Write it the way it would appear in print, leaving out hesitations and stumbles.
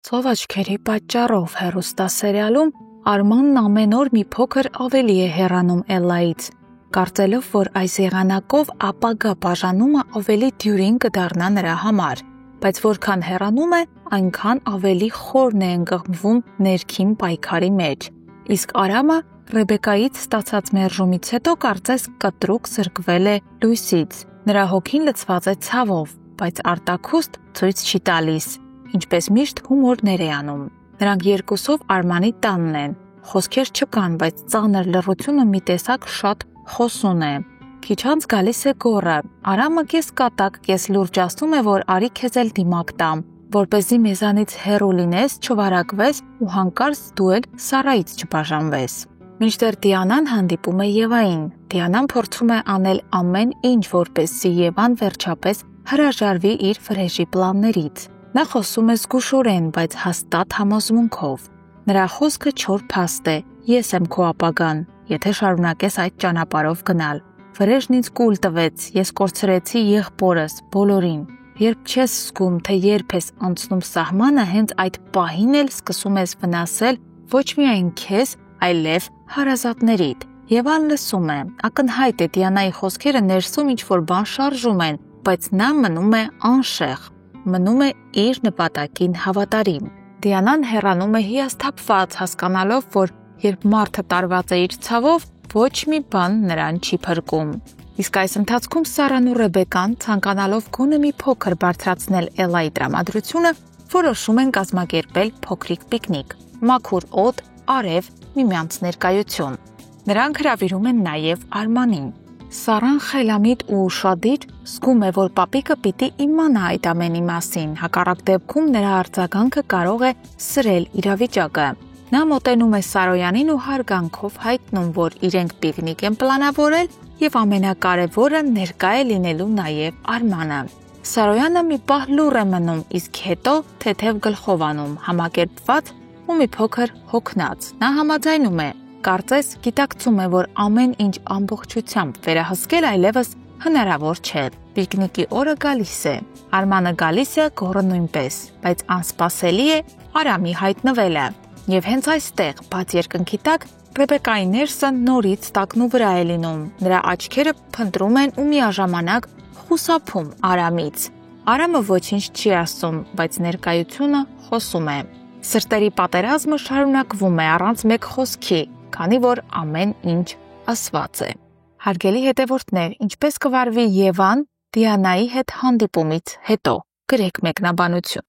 Ծով աչքերի պատճառով հեռուստասերիալում Արմանն ամեն օր մի փոքր ավելի է հեռանում Էլլայից, կարծելով, որ այս եղանակով ապագա բաժանումը ավելի դյուրին կդառնա նրա համար, բայց որքան հեռանում է, այնքան ավելի խորն է ընկղմվում ներքին պայքարի մեջ։ Իսկ Արամը Ռեբեկայից ստացած մերժումից հետո կարծես կտրուկ զրկվել է լույսից։ Նրա հոգին լցված է ցավով, բայց արտաքուստ ցույց չի տալիս, ինչպես միշտ հումորներ է անում։ Նրանք երկուսով Արմանի տանն են։ Խոսքեր չկան, բայց ծանր լռությունը մի տեսակ շատ խոսուն է։ Քիչ անց գալիս է գոռը։ Արամը կես-կատակ, կես-լուրջ ասում է, որ արի քեզ էլ դիմակ տամ, որպեսզի մեզանից հեռու լինես, չվարակվես ու հանկարծ դու էլ Սարայից չբաժանվես։ Մինչդեռ Դիանան հանդիպում է Եվային։ Դիանան փորձում է անել ամեն ինչ, որպեսզի Եվան վերջապես հրաժարվի իր վրեժի պլաններից։ Նա խոսում է զգուշորեն, բայց հաստատ համոզմունքով։ Նրա խոսքը չոր փաստ է. ես եմ քո ապագան, եթե շարունակես այդ ճանապարհով գնալ։ Վրեժն ինձ կուլ տվեց, ես կորցրեցի եղբորս, բոլորին։ Երբ չես զգում, թե երբ ես անցնում սահմանը, հենց այդ պահին էլ սկսում ես վնասել ոչ միայն քեզ, այլև հարազատներիդ։ Եվան լսում է, ակնհայտ է Դիանայի խոսքերը ներսում ինչ-որ բան շարժում են, բայց նա մնում է անշեղ, մնում է իր նպատակին հավատարիմ։ Դիանան հեռանում է հիասթափված, հասկանալով, որ երբ մարդը տարված է իր ցավով, ոչ մի բան նրան չի փրկում։ Իսկ այս ընթացքում Սարան ու Ռեբեկան, ցանկանալով գոնե մի փոքր բարձրացնել Էլլայի տրամադրությունը, որոշում են կազմակերպել փոքրիկ պիկնիկ։ Մաքուր օդ, արև, միմյանց ներկայություն։ Նրանք հրավիրում են նաև Արմանին։ Սարան խելամիտ ու ուշադիր զգում է, որ պապիկը պիտի իմանա այդ ամենի մասին, հակառակ դեպքում նրա արձագանքը կարող է սրել իրավիճակը։ Նա մոտենում է Սարոյանին ու հարգանքով հայտնում, որ իրենք պիկնիկ են պլանավորել և ամենակարևորը ներկա է լինելու նաև Արմանը։ Սարոյանը մի պահ լուռ է մնում, իսկ հետո թեթև գլխով անում, համակերպված ու մի փոքր հոգնած։ Նա համաձայնում է, կարծես գիտակցում է, որ ամեն ինչ ամբողջությամբ վերահսկել այլևս հնարավոր չէ։ Պիկնիկի օրը գալիս է։ Արմանը գալիս է, գոռը նույնպես, բայց անսպասելի է Արամի հայտնվելը։ Եվ հենց այստեղ, բաց երկնքի տակ, Ռեբեկայի ներսը նորից տակնու վրա է լինում։ Նրա աչքերը փնտրում են ու միաժամանակ խուսափում Արամից։ Արամը ոչինչ չի ասում, բայց ներկայությունը խոսում է։ Սրտերի պատերազմը շարունակվում է առանց մեկ խոսքի, քանի որ ամեն ինչ ասված է։ Հարգելի հետևորդներ, ինչպես կվարվի Եվան Դիանայի հետ հանդիպումից հետո։ Գրեք մեկնաբանություն։